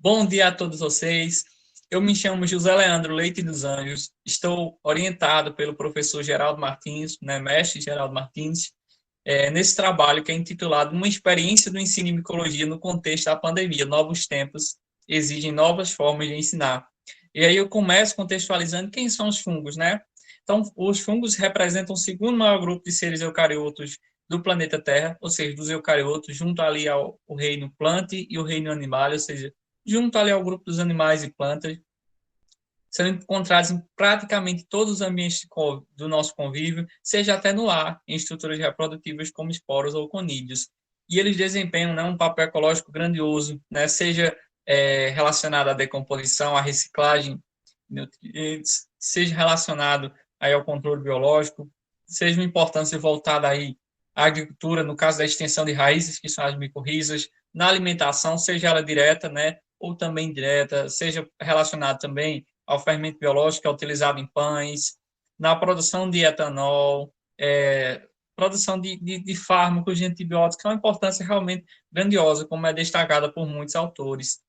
Bom dia a todos vocês. Eu me chamo José Leandro Leite dos Anjos. Estou orientado pelo professor Geraldo Martins, mestre Geraldo Martins, nesse trabalho que é intitulado Uma experiência do ensino em micologia no contexto da pandemia. Novos tempos exigem novas formas de ensinar. E aí eu começo contextualizando quem são os fungos, né? Então, os fungos representam o segundo maior grupo de seres eucariotos do planeta Terra, ou seja, dos eucariotos, junto ali ao reino plante e o reino animal, ou seja, junto ali ao grupo dos animais e plantas, são encontrados em praticamente todos os ambientes do nosso convívio, seja até no ar, em estruturas reprodutivas como esporos ou conídeos. E eles desempenham, né, um papel ecológico grandioso, né, seja relacionado à decomposição, à reciclagem de nutrientes, seja relacionado aí ao controle biológico, seja uma importância voltada aí à agricultura, no caso da extensão de raízes, que são as micorrizas, na alimentação, seja ela direta, né, ou também indireta, seja relacionado também ao fermento biológico que é utilizado em pães, na produção de etanol, produção de fármacos, de antibióticos, que é uma importância realmente grandiosa, como é destacada por muitos autores.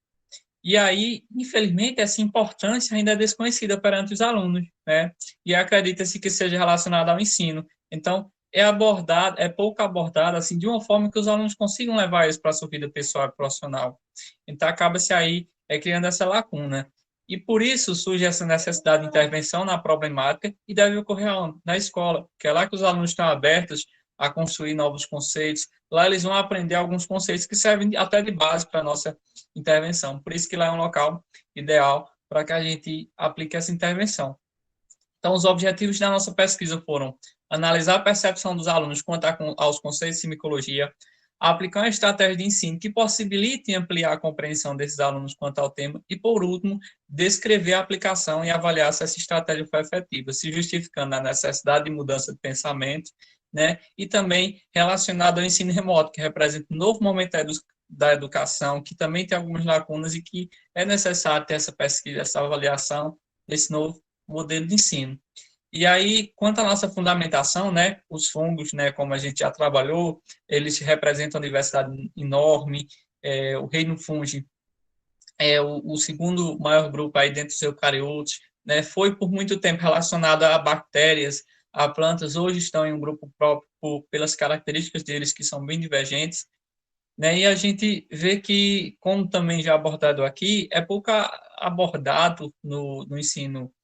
E aí, infelizmente, essa importância ainda é desconhecida perante os alunos, né? E acredita-se que seja relacionada ao ensino. Então, é pouco abordado, assim, de uma forma que os alunos consigam levar isso para a sua vida pessoal e profissional. Então, acaba-se aí criando essa lacuna. E por isso surge essa necessidade de intervenção na problemática e deve ocorrer onde? Na escola, que é lá que os alunos estão abertos a construir novos conceitos. Lá eles vão aprender alguns conceitos que servem até de base para a nossa intervenção. Por isso que lá é um local ideal para que a gente aplique essa intervenção. Então, os objetivos da nossa pesquisa foram analisar a percepção dos alunos quanto aos conceitos de micologia, aplicar uma estratégia de ensino que possibilite ampliar a compreensão desses alunos quanto ao tema e, por último, descrever a aplicação e avaliar se essa estratégia foi efetiva, se justificando a necessidade de mudança de pensamento, né? E também relacionado ao ensino remoto, que representa um novo momento da educação, que também tem algumas lacunas e que é necessário ter essa pesquisa, essa avaliação desse novo modelo de ensino. E aí, quanto à nossa fundamentação, né, os fungos, né, como a gente já trabalhou, eles representam uma diversidade enorme. O reino fungi é o segundo maior grupo aí dentro dos eucariotos, né, foi por muito tempo relacionado a bactérias, a plantas, hoje estão em um grupo próprio pelas características deles que são bem divergentes, né, e a gente vê que, como também já abordado aqui, é pouco abordado no ensino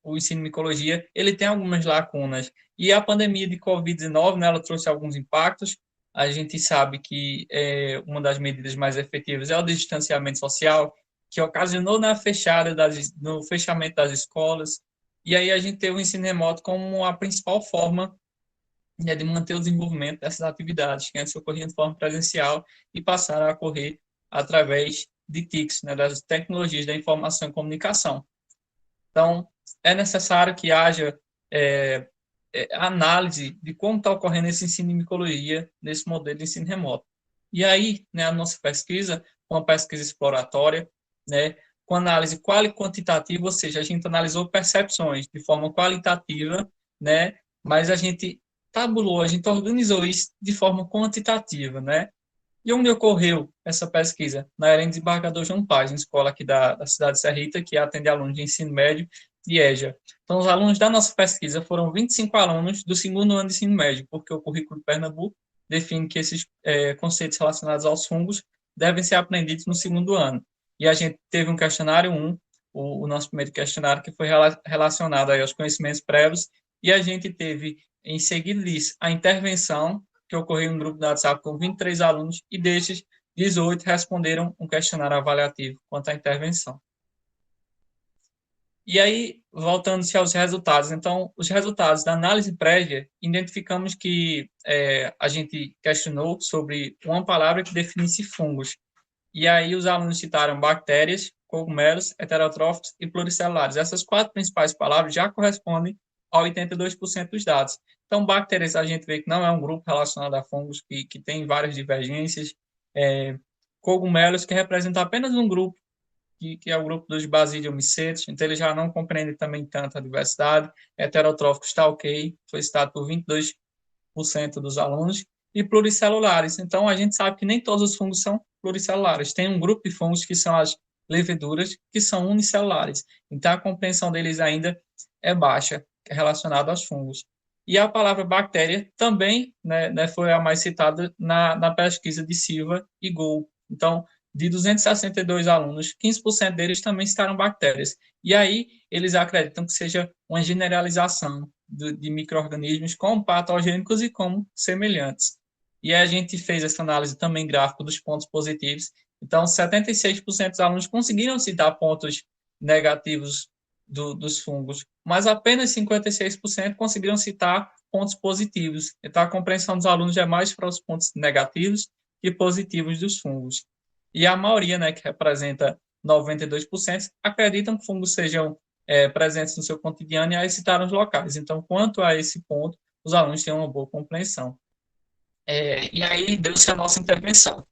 o ensino de micologia, ele tem algumas lacunas. E a pandemia de Covid-19, né, ela trouxe alguns impactos. A gente sabe que uma das medidas mais efetivas é o distanciamento social, que ocasionou no fechamento das escolas. E aí a gente teve o ensino remoto como a principal forma, né, de manter o desenvolvimento dessas atividades, que antes ocorriam de forma presencial e passaram a ocorrer através de TICs, né, das tecnologias da informação e comunicação. Então, é necessário que haja análise de como está ocorrendo esse ensino de micologia nesse modelo de ensino remoto. E aí, né, a nossa pesquisa, uma pesquisa exploratória, né, com análise qual e quantitativa, ou seja, a gente analisou percepções de forma qualitativa, né, mas a gente tabulou, a gente organizou isso de forma quantitativa, né? E onde ocorreu essa pesquisa? Na Arena Desembargador João Paz, na escola aqui da cidade de Serrita, que atende alunos de ensino médio de EJA. Então, os alunos da nossa pesquisa foram 25 alunos do segundo ano de ensino médio, porque o currículo de Pernambuco define que esses conceitos relacionados aos fungos devem ser aprendidos no segundo ano. E a gente teve um questionário 1, o nosso primeiro questionário, que foi relacionado aí aos conhecimentos prévios, e a gente teve, em seguida disso, a intervenção, que ocorreu em um grupo da WhatsApp com 23 alunos, e destes, 18 responderam um questionário avaliativo quanto à intervenção. E aí, voltando-se aos resultados. Então, os resultados da análise prévia, identificamos que a gente questionou sobre uma palavra que definisse fungos. E aí, os alunos citaram bactérias, cogumelos, heterotróficos e pluricelulares. Essas quatro principais palavras já correspondem a 82% dos dados. Então, bactérias, a gente vê que não é um grupo relacionado a fungos, que tem várias divergências. Cogumelos, que representa apenas um grupo, que é o grupo dos basidiomycetes, então ele já não compreende também tanto a diversidade. Heterotróficos está ok, foi citado por 22% dos alunos. E pluricelulares, então a gente sabe que nem todos os fungos são pluricelulares. Tem um grupo de fungos que são as leveduras que são unicelulares. Então, a compreensão deles ainda é baixa, relacionada aos fungos. E a palavra bactéria também, né, foi a mais citada na pesquisa de Silva e Gol. Então, de 262 alunos, 15% deles também citaram bactérias. E aí, eles acreditam que seja uma generalização de micro-organismos como patogênicos e como semelhantes. E a gente fez essa análise também gráfica dos pontos positivos. Então, 76% dos alunos conseguiram citar pontos negativos dos fungos, mas apenas 56% conseguiram citar pontos positivos. Então, a compreensão dos alunos é mais para os pontos negativos que positivos dos fungos. E a maioria, né, que representa 92%, acreditam que fungos sejam presentes no seu cotidiano e aí citaram os locais. Então, quanto a esse ponto, os alunos têm uma boa compreensão. E aí deu-se a nossa intervenção.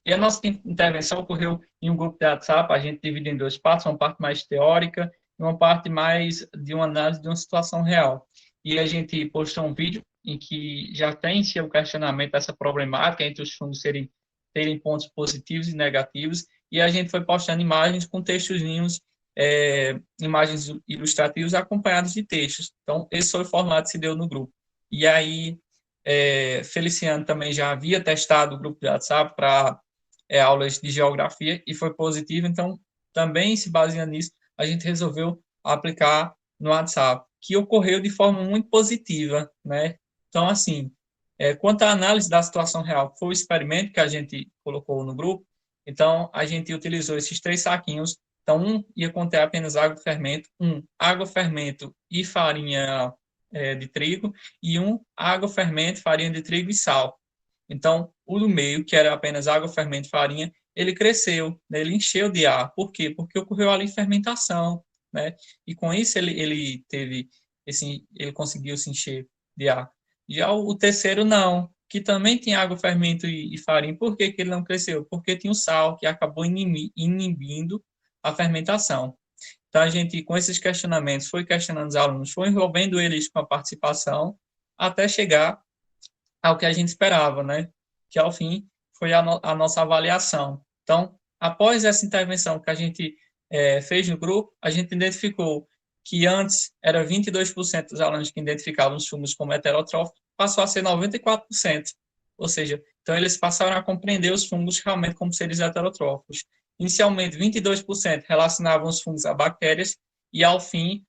E a nossa intervenção ocorreu em um grupo de WhatsApp, a gente dividiu em duas partes, uma parte mais teórica e uma parte mais de uma análise de uma situação real. E a gente postou um vídeo em que já tem o questionamento dessa problemática entre os fungos terem pontos positivos e negativos, e a gente foi postando imagens com textozinhos, imagens ilustrativas acompanhadas de textos. Então, esse foi o formato que se deu no grupo. E aí, Feliciano também já havia testado o grupo de WhatsApp para aulas de geografia e foi positivo, então também se baseando nisso, a gente resolveu aplicar no WhatsApp, que ocorreu de forma muito positiva, né? Então, assim, quanto à análise da situação real, foi o experimento que a gente colocou no grupo, então a gente utilizou esses 3 saquinhos, então um ia conter apenas água, fermento, água, fermento e farinha de trigo, e água, fermento, farinha de trigo e sal. Então, o do meio, que era apenas água, fermento e farinha, ele cresceu, né? Ele encheu de ar. Por quê? Porque ocorreu ali fermentação, né? E com isso ele conseguiu se encher de ar. Já o terceiro não, que também tinha água, fermento e farinha. Por que que ele não cresceu? Porque tinha o sal, que acabou inibindo a fermentação. Então, a gente, com esses questionamentos, foi questionando os alunos, foi envolvendo eles com a participação, até chegar ao que a gente esperava, né? Que ao fim foi a nossa avaliação. Então, após essa intervenção que a gente fez no grupo, a gente identificou que antes era 22% dos alunos que identificavam os fungos como heterotróficos, passou a ser 94%. Ou seja, então eles passaram a compreender os fungos realmente como seres heterotróficos. Inicialmente, 22% relacionavam os fungos a bactérias e, ao fim,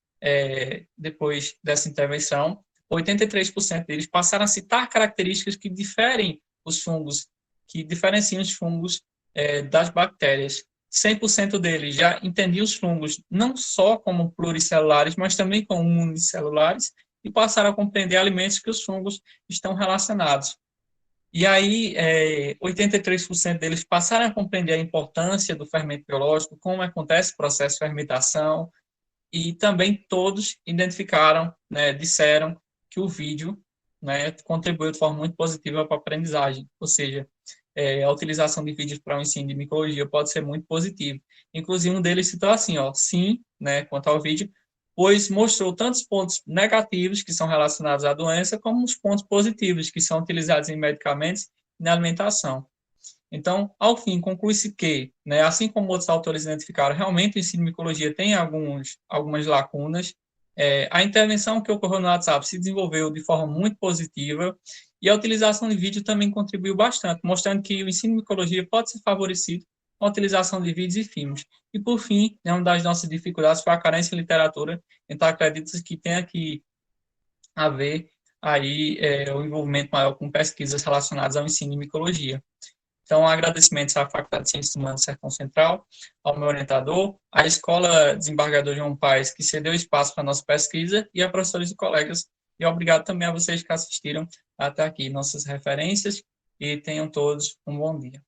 depois dessa intervenção, 83% deles passaram a citar características que diferem os fungos, que diferenciam os fungos das bactérias. 100% deles já entendiam os fungos não só como pluricelulares, mas também como unicelulares, e passaram a compreender alimentos que os fungos estão relacionados. E aí, 83% deles passaram a compreender a importância do fermento biológico, como acontece o processo de fermentação, e também todos identificaram, né, disseram que o vídeo, né, contribuiu de forma muito positiva para a aprendizagem, ou seja, a utilização de vídeos para o ensino de micologia pode ser muito positivo. Inclusive, um deles citou assim, sim, né, quanto ao vídeo, pois mostrou tantos pontos negativos que são relacionados à doença, como os pontos positivos que são utilizados em medicamentos e na alimentação. Então, ao fim, conclui-se que, né, assim como outros autores identificaram, realmente o ensino de micologia tem algumas lacunas. A intervenção que ocorreu no WhatsApp se desenvolveu de forma muito positiva e a utilização de vídeo também contribuiu bastante, mostrando que o ensino de micologia pode ser favorecido com a utilização de vídeos e filmes. E, por fim, uma das nossas dificuldades foi a carência em literatura, então acredito que tenha que haver aí o envolvimento maior com pesquisas relacionadas ao ensino de micologia. Então, agradecimentos à Faculdade de Ciências Humanas Sertão Central, ao meu orientador, à Escola Desembargador João Paes, que cedeu espaço para a nossa pesquisa, e a professores e colegas. E obrigado também a vocês que assistiram até aqui, nossas referências, e tenham todos um bom dia.